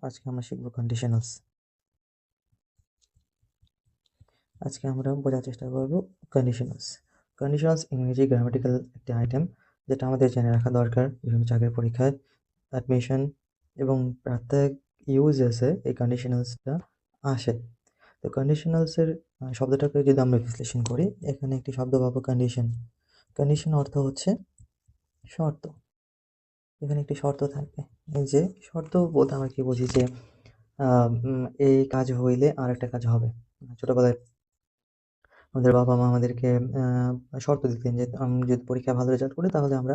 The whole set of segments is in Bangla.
আজকে আমরা শিখব কন্ডিশনালস। আজকে আমরা বোঝার চেষ্টা করব কন্ডিশনালস। কন্ডিশনালস ইংরেজি গ্রামাটিক্যাল একটি আইটেম, যেটা আমাদের জেনে রাখা দরকার বিভিন্ন চাকরির পরীক্ষায়, অ্যাডমিশন এবং প্রাত্যহিক ইউজেসে এই কন্ডিশনালসটা আসে। তো কন্ডিশনালসের শব্দটাকে যদি আমরা বিশ্লেষণ করি, এখানে একটি শব্দ পাবো কন্ডিশন। কন্ডিশন অর্থ হচ্ছে শর্ত। এখানে একটি শর্ত থাকবে। এই যে শর্ত বলতে আমরা কি বুঝি, যে এই কাজ হইলে আরেকটা কাজ হবে। ছোটবেলায় আমাদের বাবা মা আমাদেরকে শর্ত দিতেন যে আমি যদি পরীক্ষায় ভালো রেজাল্ট করি তাহলে আমরা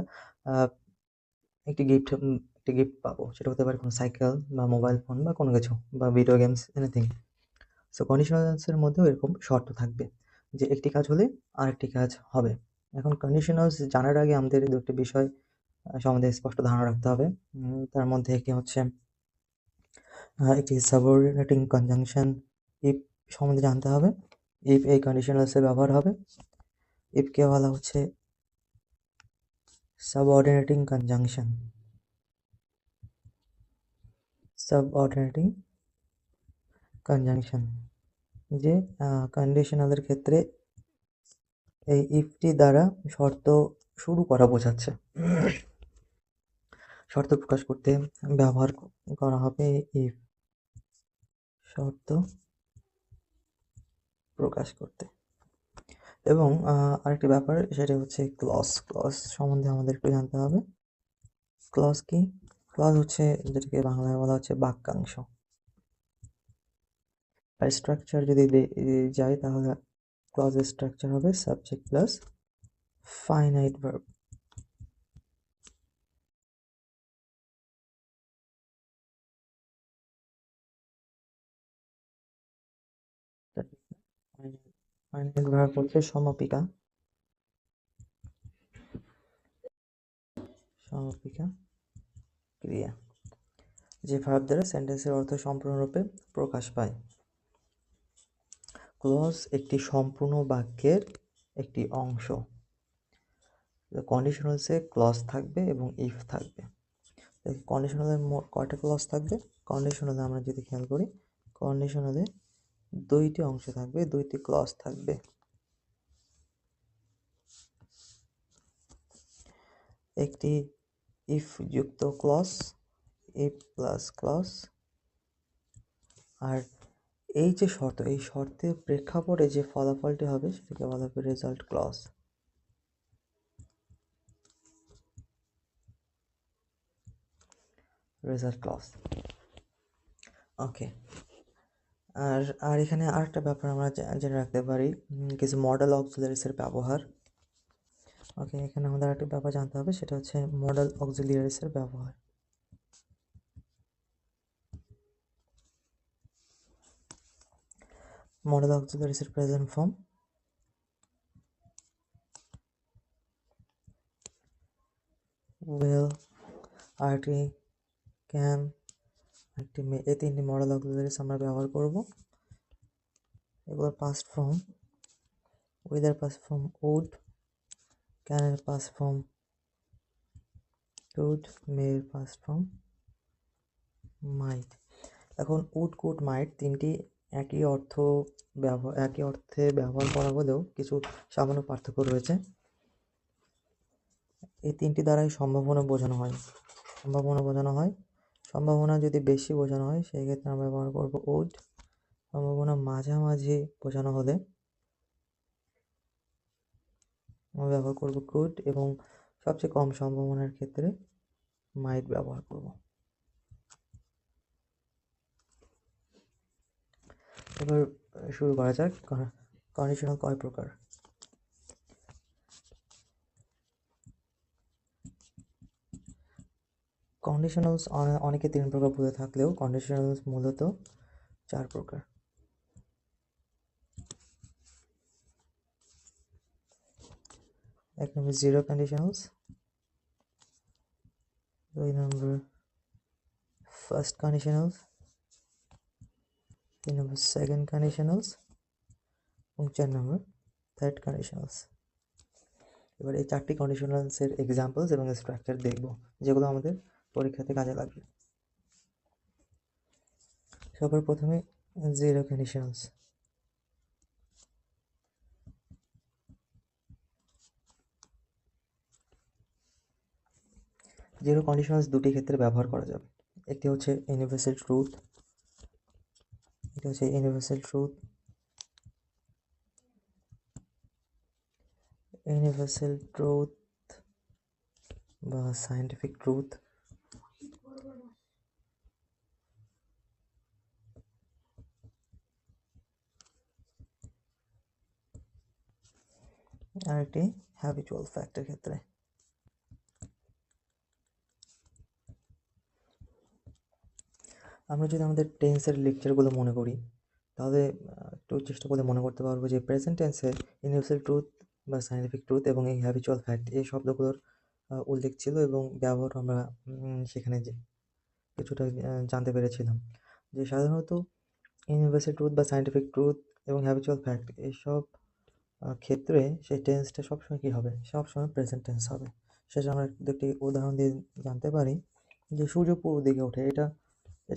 একটি গিফট পাবো। সেটা হতে পারে কোনো সাইকেল বা মোবাইল ফোন বা কোনো কিছু বা ভিডিও গেমস, এনিথিং। সো কন্ডিশনালসের মধ্যেও এরকম শর্ত থাকবে যে একটি কাজ হলে আরেকটি কাজ হবে। এখন কন্ডিশনালস জানার আগে আমাদের দুটি বিষয় সম্বন্ধে স্পষ্ট ধারণা রাখতে হবে। তার মধ্যে একটি হচ্ছে একটি সাবঅর্ডিনেটিং কনজাংশন ইফ সম্বন্ধে জানতে হবে। ইফ এই কন্ডিশনালসের ব্যবহার হবে। ইফকে বলা হচ্ছে সাবঅর্ডিনেটিং কনজাংশন। সাবঅর্ডিনেটিং কনজাংশন যে কন্ডিশনালের ক্ষেত্রে এই ইফটি দ্বারা শর্ত শুরু করা বোঝাচ্ছে। শর্ত প্রকাশ করতে ব্যবহার করা হবে ইফ, শর্ত প্রকাশ করতে। এবং আরেকটি ব্যাপার, সেটা হচ্ছে ক্লজ। ক্লজ সম্বন্ধে আমাদের একটু জানতে হবে। ক্লজ কি? ক্লজ হচ্ছে যেটাকে বাংলায় বলা হচ্ছে বাক্যাংশ। আর স্ট্রাকচার যদি যাই তাহলে ক্লজের স্ট্রাকচার হবে subject plus finite verb. Finite verb হচ্ছে সমাপিকা। সমাপিকা ক্রিয়া, যে ভার্ব দ্বারা সেন্টেন্সের অর্থ সম্পূর্ণরূপে প্রকাশ পায়। ক্লজ একটি সম্পূর্ণ বাক্যের একটি অংশ। কন্ডিশনালসে ক্লজ থাকবে এবং ইফ থাকবে। কন্ডিশনালের মোট কয়টা ক্লজ থাকবে? কন্ডিশনালে আমরা যদি খেয়াল করি, কন্ডিশনালে দুইটি অংশ থাকবে, দুইটি ক্লজ থাকবে। একটি ইফ যুক্ত ক্লজ, ইফ প্লাস ক্লজ, আর এই যে শর্ত, এই শর্তের প্রেক্ষাপটে যে ফলাফলটি হবে সেটাকে বলা হবে result clause. Result clause. Okay. আর এখানে আরেকটা ব্যাপার আমরা জেনে রাখতে পারি, কিছু মডেল অক্সিলারিসের ব্যবহার। ওকে, এখানে আমাদের আরেকটা ব্যাপার জানতে হবে, সেটা হচ্ছে মডেল অক্সিলারিসের ব্যবহার। মডেল অক্সিলারিসের present form: will, arty, can, ultimate। এই তিনটি মডেল অক্সিলারিস আমরা ব্যবহার করব। এগুলোর পাস্ট ফর্ম: উইথ এর পাস্ট ফর্ম would, can এর পাস্ট ফর্ম could, may এর পাস্ট ফর্ম might। এখন would, could, might তিনটি একই অর্থে ব্যবহার করা হলেও কিছু সামান্য পার্থক্য রয়েছে। এই তিনটি দ্বারাই সম্ভাবনা বোঝানো হয়। সম্ভাবনা যদি বেশি বোঝানো হয় সেই ক্ষেত্রে আমরা ব্যবহার করব would। সম্ভাবনা মাঝামাঝি বোঝানো হলে আমরা ব্যবহার করব could, এবং সবচেয়ে কম সম্ভাবনার ক্ষেত্রে might ব্যবহার করব। এবার শুরু করা যাক। কন্ডিশনাল কয় প্রকার? কন্ডিশনালস অনেকে 3 প্রকার বলে থাকলেও কন্ডিশনালস মূলত 4 প্রকার। এক নম্বর জিরো কন্ডিশনালস, 2 নম্বর ফার্স্ট কন্ডিশনালস, 3 নম্বর সেকেন্ড কন্ডিশনালস, এবং 4 নম্বর থার্ড কন্ডিশনালস। এবার এই 4টি কন্ডিশনালসের এক্সাম্পলস এবং স্ট্রাকচার দেখব, যেগুলো আমাদের পরীক্ষাতে কাজে লাগবে। সবার প্রথমে জিরো কন্ডিশনালস। জিরো কন্ডিশনালস দুটি ক্ষেত্রে ব্যবহার করা যাবে। একটি হচ্ছে ইউনিভার্সাল ট্রুথ, এটা হচ্ছে ইউনিভার্সাল ট্রুথ, ইউনিভার্সাল ট্রুথ বা সায়েন্টিফিক ট্রুথ। আর একটি হ্যাবিচুয়াল ফ্যাক্টের ক্ষেত্রে। আমরা যদি আমাদের টেন্সের লেকচারগুলো মনে করি, তাহলে একটু চেষ্টা করলে মনে করতে পারবো যে প্রেজেন্ট টেন্সে ইউনিভার্সাল ট্রুথ বা সায়েন্টিফিক ট্রুথ এবং এই হ্যাবিচুয়াল ফ্যাক্ট এই শব্দগুলোর উল্লেখ ছিল এবং ব্যবহার আমরা সেখানে যে কিছুটা জানতে পেরেছিলাম যে সাধারণত ইউনিভার্সাল ট্রুথ বা সায়েন্টিফিক ট্রুথ এবং হ্যাবিচুয়াল ফ্যাক্ট এইসব ক্ষেত্রে সেই টেন্সটা সবসময় কী হবে, সবসময় প্রেজেন্ট টেন্স হবে। শেষে আমরা একটি উদাহরণ দিয়ে জানতে পারি যে সূর্য পূর্ব দিকে ওঠে, এটা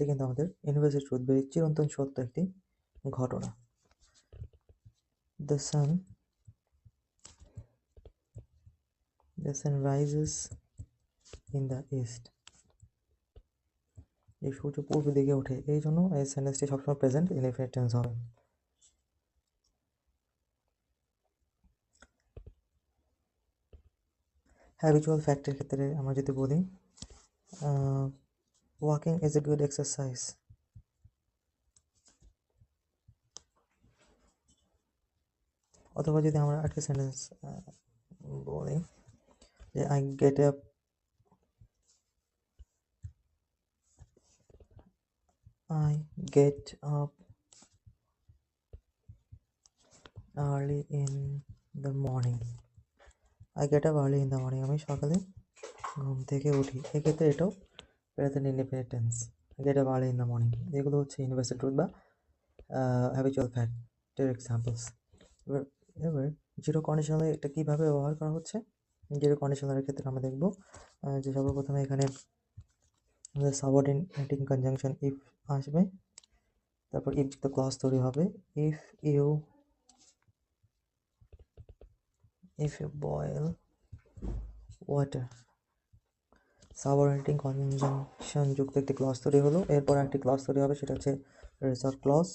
কিন্তু আমাদের ইউনিভার্সাল ট্রুথ বা চিরন্তন সত্য একটি ঘটনা। The sun rises in the east. এই সূর্য পূর্ব দিকে ওঠে, এই জন্য এই সেন্টেন্সটি সবসময় প্রেজেন্ট ইনডেফিনিট টেন্স হবে। হ্যাবিচুয়াল ফ্যাক্টের ক্ষেত্রে আমরা যদি বলি walking is a good exercise, অথবা যদি আমরা একটা সেন্টেন্স বলি যে I get up early in the morning. I get up early in the morning. আমি সকালে ঘুম থেকে উঠি, এক্ষেত্রে এটাও present indefinite tense. Get up early in the morning, এগুলো হচ্ছে ইউনিভার্সাল ট্রুথ বা হ্যাবিচুয়াল ফ্যাক্টের এক্সাম্পলস। এবার জিরো কন্ডিশনালে এটা কীভাবে ব্যবহার করা হচ্ছে, জিরো কন্ডিশনালের ক্ষেত্রে আমরা দেখব যে সর্বপ্রথমে এখানে আমাদের সাবঅর্ডিনেটিং কনজাংশন ইফ আসবে, তারপর ইফ যুক্ত ক্লজ তৈরি হবে। If you boil water, subordinating conjunction যুক্ত একটি ক্লজ তৈরি হলো। এরপর একটি ক্লজ তৈরি হবে, সেটা হচ্ছে result clause.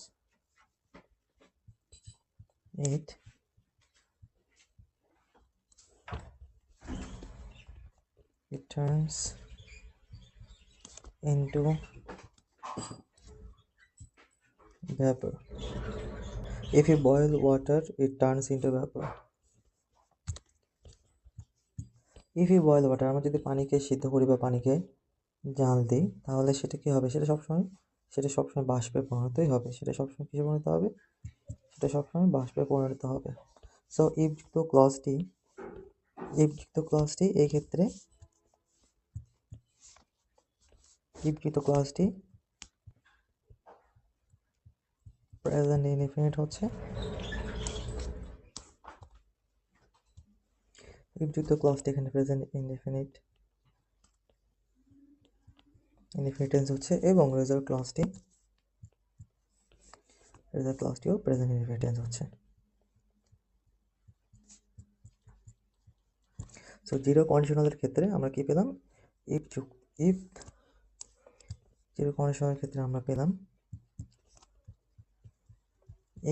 it turns into vapor. If you boil water, it turns into vapor. If you boil water, আমরা যদি পানিকে সিদ্ধ করি বা পানিকে জাল দিই, তাহলে সেটা কী হবে, সেটা সবসময় বাষ্পে পরিণতই হবে। সেটা সবসময় কিসে পরিণত হবে, সেটা সবসময় বাষ্পে পরিণত হবে। সো ইফ যুক্ত ক্লজটি এই ক্ষেত্রে প্রেজেন্ট ইনডেফিনিট হচ্ছে। ইফ যুক্ত ক্লজটি এখানে প্রেজেন্ট ইনডেফিনিট টেন্স হচ্ছে, এবং রেজাল্ট ক্লজটিও প্রেজেন্ট ইনডেফিনিট টেন্স হচ্ছে। সো জিরো কন্ডিশনালের ক্ষেত্রে আমরা কি পেলাম, জিরো কন্ডিশনালের ক্ষেত্রে আমরা পেলাম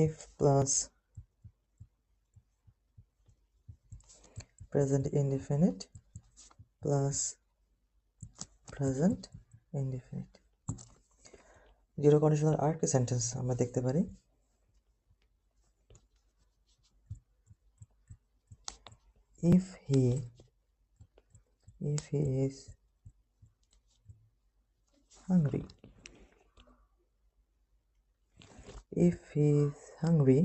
if plus present indefinite plus present indefinite. Zero conditional আরেকটি সেন্টেন্স আমরা দেখতে পারি, if he is hungry, if he is hungry,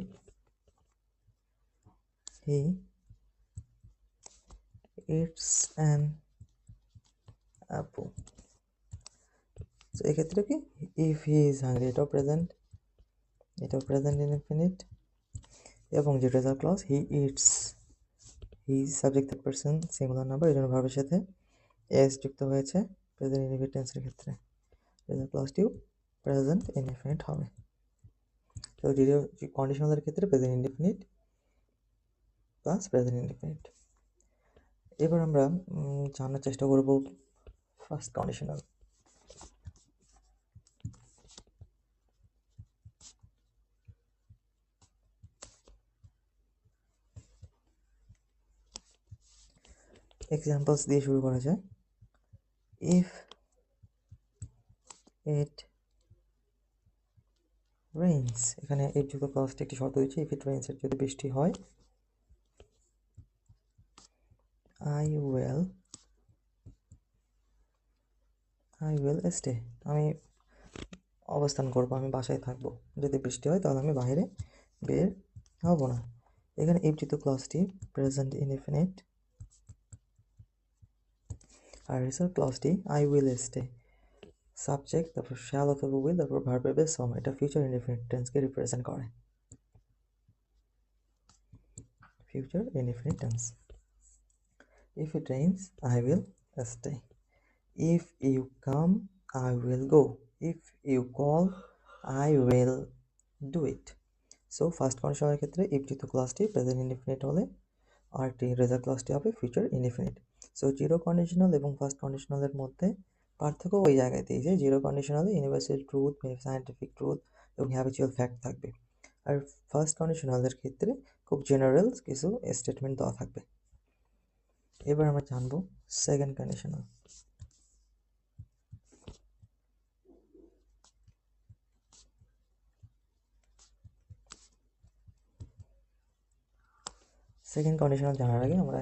he eats an apple. So এক্ষেত্রে কি if he is hungry এটাও প্রেজেন্ট ইনডেফিনিট, এবং যে result clause he eats, he subject third person singular number, এই জন্য ভার্বের সাথে এস যুক্ত হয়েছে প্রেজেন্ট ইনডেফিনিট টেন্সের ক্ষেত্রে। রেজাল্ট ক্লজটিও প্রেজেন্ট ইনডিফিনিট হবে। তো কন্ডিশনালের ক্ষেত্রে present indefinite plus present indefinite. এবার আমরা জানার চেষ্টা করব ফার্স্ট কন্ডিশনাল। এক্সাম্পলস দিয়ে শুরু করা যায়। ইফ ইট রেইনস, এখানে ইফ যুক্ত ক্লজটি একটি শর্ত দিচ্ছে, ইফ ইট রেইনস, এর যদি বৃষ্টি হয়, আই উইল স্টে, আমি অবস্থান করবো, আমি বাসায় থাকবো। যদি বৃষ্টি হয় তাহলে আমি বাইরে বের হব না। এখানে ইফ যুক্ত ক্লজটি প্রেজেন্ট ইনডিফিনিট, আর রিসার্ভ ক্লজটি আই উইল স্টে, সাবজেক্ট, তারপর শ্যাল অথবা উইল, তারপর ভার্বের বেস ফর্ম, এটা ফিউচার ইনডিফিনিট টেন্সকে রিপ্রেজেন্ট করে। Future indefinite tense. If it rains I will stay, if you come I will go, if you call I will do it. So first কন্ডিশনের ক্ষেত্রে ইফ যুক্ত ক্লজটি প্রেজেন্ট ইনডিফিনিট হলে আরটি রেজাল্ট ক্লজটি হবে future indefinite. So zero conditional এবং ফার্স্ট কন্ডিশনালের মধ্যে পার্থক্য ওই জায়গাতেই যে জিরো কন্ডিশনালে ইউনিভার্সাল ট্রুথ, সায়েন্টিফিক ট্রুথ এবং হ্যাবিচুয়াল ফ্যাক্ট থাকবে, আর ফার্স্ট কন্ডিশনালের ক্ষেত্রে খুব জেনারেল কিছু স্টেটমেন্ট দেওয়া থাকবে। এবার আমরা জানবো সেকেন্ড কন্ডিশনাল। সেকেন্ড কন্ডিশনাল জানার আগে আমরা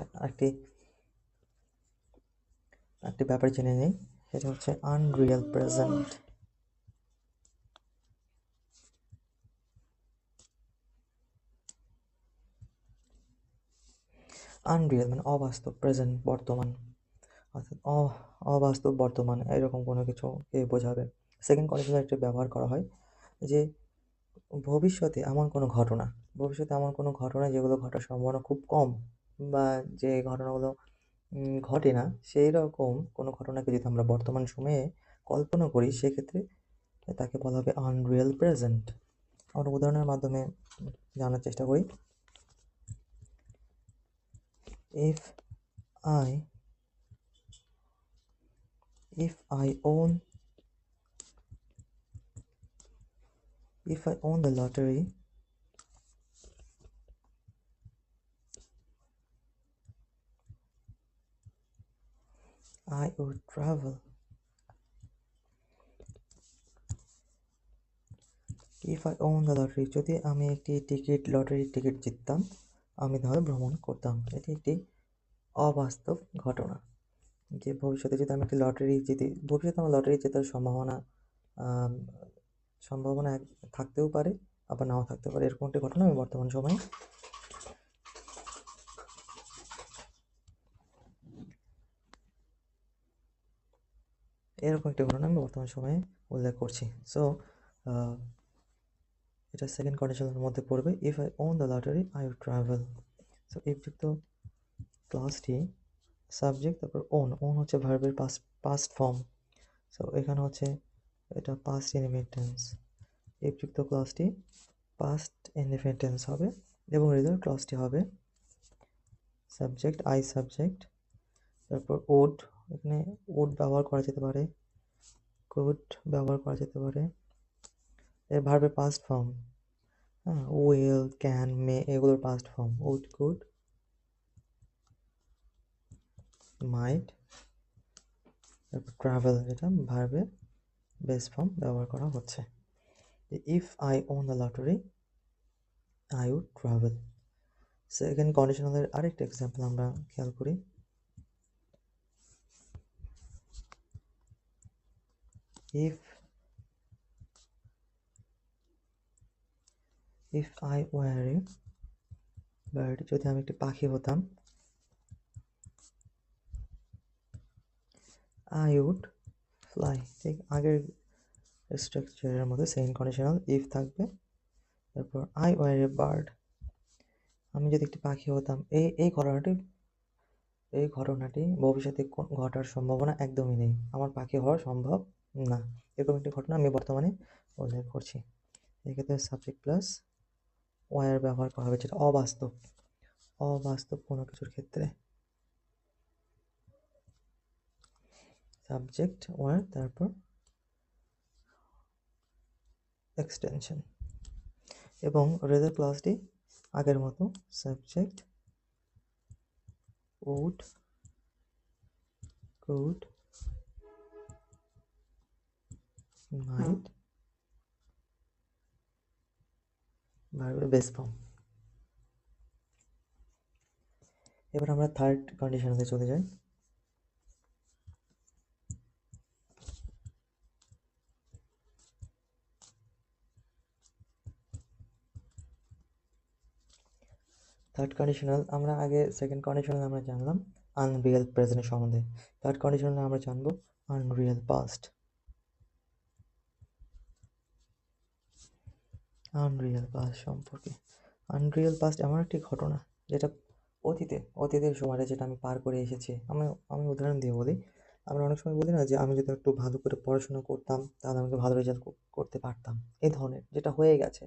একটি ব্যাপার জেনে নিই, সেটা হচ্ছে আনরিয়েল প্রেজেন্ট। আনরিয়েল মানে অবাস্তব, প্রেজেন্ট বর্তমান, অর্থাৎ অবাস্তব বর্তমান এরকম কোনো কিছুকে বোঝাবে। সেকেন্ড কন্ডিশনাল একটি ব্যবহার করা হয় যে ভবিষ্যতে এমন কোনো ঘটনা যেগুলো ঘটার সম্ভাবনা খুব কম, বা যে ঘটনাগুলো ঘটে না, সেই রকম কোনো ঘটনাকে যদি আমরা বর্তমান সময়ে কল্পনা করি, সেক্ষেত্রে তাকে বলা হবে আনরিয়েল প্রেজেন্ট। আমরা উদাহরণের মাধ্যমে জানার চেষ্টা করি। If I own the lottery, I would travel. If I own the lottery, যদি আমি একটি লটারির টিকিট জিততাম, আমি তাহলে ভ্রমণ করতাম। এটি একটি অবাস্তব ঘটনা, যে ভবিষ্যতে যদি আমি একটি লটারি জিতি, ভবিষ্যতে আমার লটারি জেতার সম্ভাবনা থাকতেও পারে, আবার নাও থাকতে পারে। এরকম একটি ঘটনা আমি বর্তমান সময়ে উল্লেখ করছি। সো এটা সেকেন্ড কন্ডিশনের মধ্যে পড়বে। If I won the lottery I will travel. So if যুক্ত ক্লজটি সাবজেক্ট, তারপর ওন হচ্ছে ভার্বের পাস্ট ফর্ম। সো এখানে হচ্ছে এটা পাস্ট ইনডিফিনিট টেন্স। ইফ যুক্ত ক্লজটি পাস্ট ইনডিফিনিট টেন্স হবে এবং রেজাল্ট ক্লজটি হবে সাবজেক্ট, আই সাবজেক্ট, তারপর উড, এখানে উড ব্যবহার করা যেতে পারে, কুড ব্যবহার করা যেতে পারে। এর ভার্বের past form, will, can, may এগুলোর past form, would, could, might, তারপর ট্রাভেল, যেটা ভার্বের বেস ফর্ম ব্যবহার করা হচ্ছে। If I won the lottery I would travel. Second কন্ডিশনালের আরেকটা এক্সাম্পল আমরা খেয়াল করি। If I were a bird, যদি আমি একটি পাখি হতাম, আই উড ফ্লাই। ঠিক আগের স্ট্রাকচারের মধ্যে সেকেন্ড কন্ডিশনাল ইফ থাকবে, তারপর আই ওয়ার এ বার্ড, আমি যদি একটি পাখি হতাম। এই ঘটনাটি ভবিষ্যতে ঘটার সম্ভাবনা একদমই নেই, আমার পাখি হওয়া সম্ভব না, এরকম একটি ঘটনা আমি বর্তমানে উল্লেখ করছি। এক্ষেত্রে সাবজেক্ট প্লাস ওয়ার ব্যবহার করা হবে, যেটা অবাস্তব কোনো কিছুর ক্ষেত্রে। সাবজেক্ট ওয়ার, তারপর এক্সটেনশন, এবং রেজাল্ট ক্লাসটি আগের মতো সাবজেক্ট উড, কুড, মাইট, ভার্বের বেস ফর্ম। এবার আমরা থার্ড কন্ডিশনে চলে যাই। থার্ড কন্ডিশনাল, আমরা আগে সেকেন্ড কন্ডিশনাল আমরা জানলাম আনরিয়েল প্রেজেন্ট সম্বন্ধে। থার্ড কন্ডিশনাল আমরা জানবো আনরিয়েল পাস্ট। আনরিয়েল পাস্ট সম্পর্কে। আনরিয়েল পাস্ট এমন একটি ঘটনা যেটা অতীতের সময়ে যেটা আমি পার করে এসেছি। আমি উদাহরণ দিয়ে বলি, আমরা অনেক সময় বলি না যে আমি যদি একটু ভালো করে পড়াশোনা করতাম তাহলে আমাকে ভালো রেজাল্ট করতে পারতাম, এই ধরনের যেটা হয়ে গেছে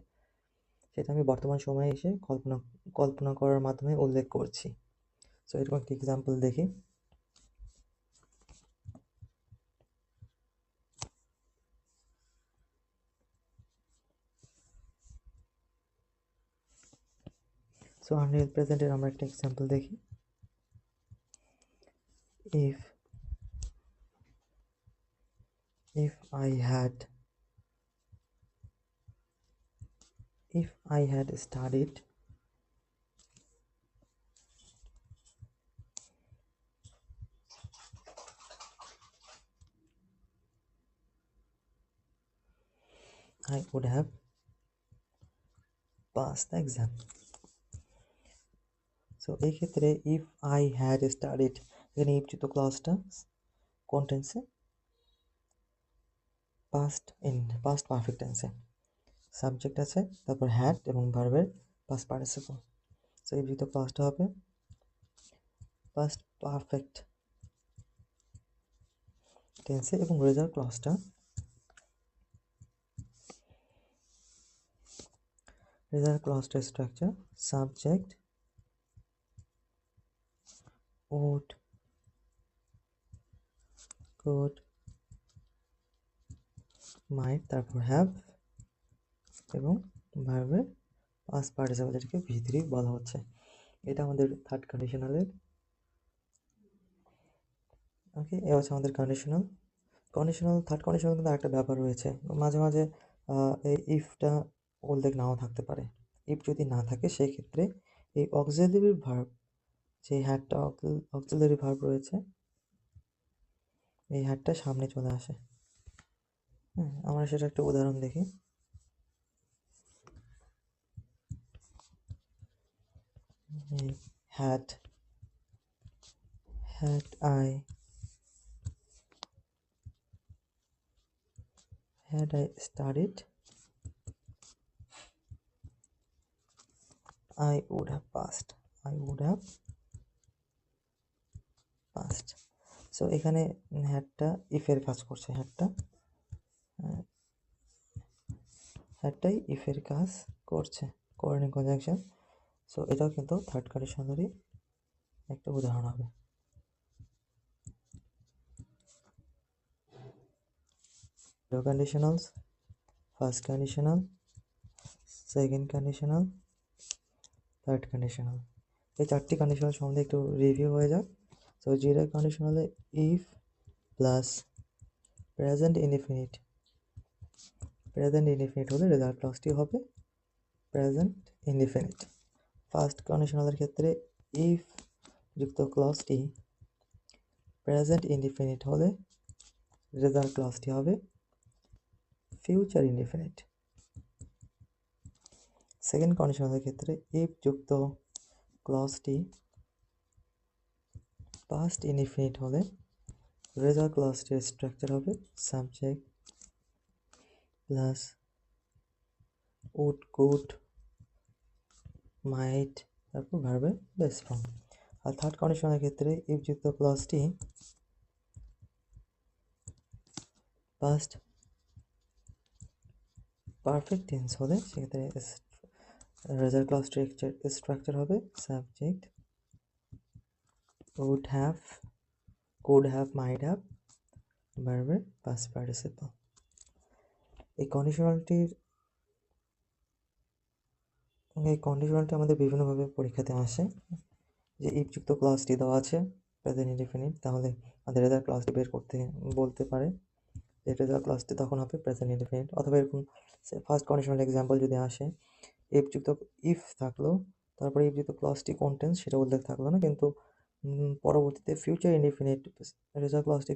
সেটা আমি বর্তমান সময়ে এসে কল্পনা করার মাধ্যমে উল্লেখ করছি। সো এরকম একটি এক্সাম্পল দেখি। সো আনরিয়েল প্রেজেন্টের আমরা একটা এক্সাম্পল দেখি। if I had studied I would have passed the exam. So এই ক্ষেত্রে if I had studied, এখানে if যুক্ত ক্লজটা কোন টেন্সে? পাস্ট পারফেক্ট টেন্সে। সাবজেক্ট আছে, তারপর হ্যাড এবং ভার্বের পাস্ট পার্টিসিপল। সো if যুক্ত ক্লজটা হবে পাস্ট পারফেক্ট টেন্সে, এবং রেজাল্ট ক্লজটা structure subject would, could, might, তারপর have এবং ভার্বের পাস্ট পার্টিসিপল, যেটাকে V3 বলা হচ্ছে। এটা আমাদের থার্ড কন্ডিশনালের। ওকে, এ হচ্ছে আমাদের থার্ড কন্ডিশনাল। কিন্তু একটা ব্যাপার রয়েছে, মাঝে মাঝে এই ইফটা উল্লেখ নাও থাকতে পারে। ইফ যদি না থাকে সেই ক্ষেত্রে এই অক্সিলারি ভার্ব, যে হ্যাডটা অক্সিলারি ভার্ব রয়েছে, এই হ্যাডটা সামনে চলে আসে। হ্যাঁ, আমরা সেটা একটা উদাহরণ দেখি। had I studied, I would have passed. So এখানে হ্যাডটা ইফের কাজ করছে, হ্যাডটাই ইফের কাজ করছে, কোঅর্ডিনেট কনজাংশন। সো এটাও কিন্তু থার্ড কন্ডিশনালেরই একটা উদাহরণ হবে। Conditionals, first conditional, second conditional, third conditional, এই চারটি কন্ডিশনাল সম্বন্ধে একটু রিভিউ হয়ে যাক। সো জিরো কন্ডিশনালে ইফ প্লাস প্রেজেন্ট ইনডিফিনিট হলে রেজাল্ট ক্লজটি হবে প্রেজেন্ট ইনডিফিনিট। ফার্স্ট কন্ডিশনালের ক্ষেত্রে ইফ যুক্ত ক্লজটি প্রেজেন্ট ইনডিফিনিট হলে রেজাল্ট ক্লজটি হবে ফিউচার ইনডিফিনিট। সেকেন্ড কন্ডিশনালের ক্ষেত্রে ইফ যুক্ত ক্লজটি পাস্ট ইনডিফিনিট হলে রেজাল্ট ক্লজটির স্ট্রাকচার হবে subject plus would, could, might, তারপর ভার্বের বেস ফর্ম। আর থার্ড কন্ডিশনের ক্ষেত্রে ইফ যুক্ত ক্লজটি পাস্ট পারফেক্ট টেন্স হলে সেক্ষেত্রে রেজাল্ট ক্লজ স্ট্রাকচার হবে subject could have might have ভার্বের পাস্ট পার্টিসিপল। এই কন্ডিশনালটি আমাদের বিভিন্নভাবে পরীক্ষাতে আসে। যে ইফযুক্ত ক্লজটি দেওয়া আছে প্রেজেন্ট ইনডিফিনিট, তাহলে আমাদের রেজাল্ট ক্লজটি বের করতে বলতে পারে যে রেজাল্ট ক্লজটি তখন হবে প্রেজেন্ট ইনডিফিনিট। অথবা এরকম ফার্স্ট কন্ডিশনাল এক্সাম্পল যদি আসে, ইফ থাকলো, তারপরে ইফযুক্ত ক্লজটি কোন টেন্স সেটা উল্লেখ থাকলো না, কিন্তু পরবর্তীতে ফিউচার ইনডিফিনিট রেজাল্ট ক্লজটি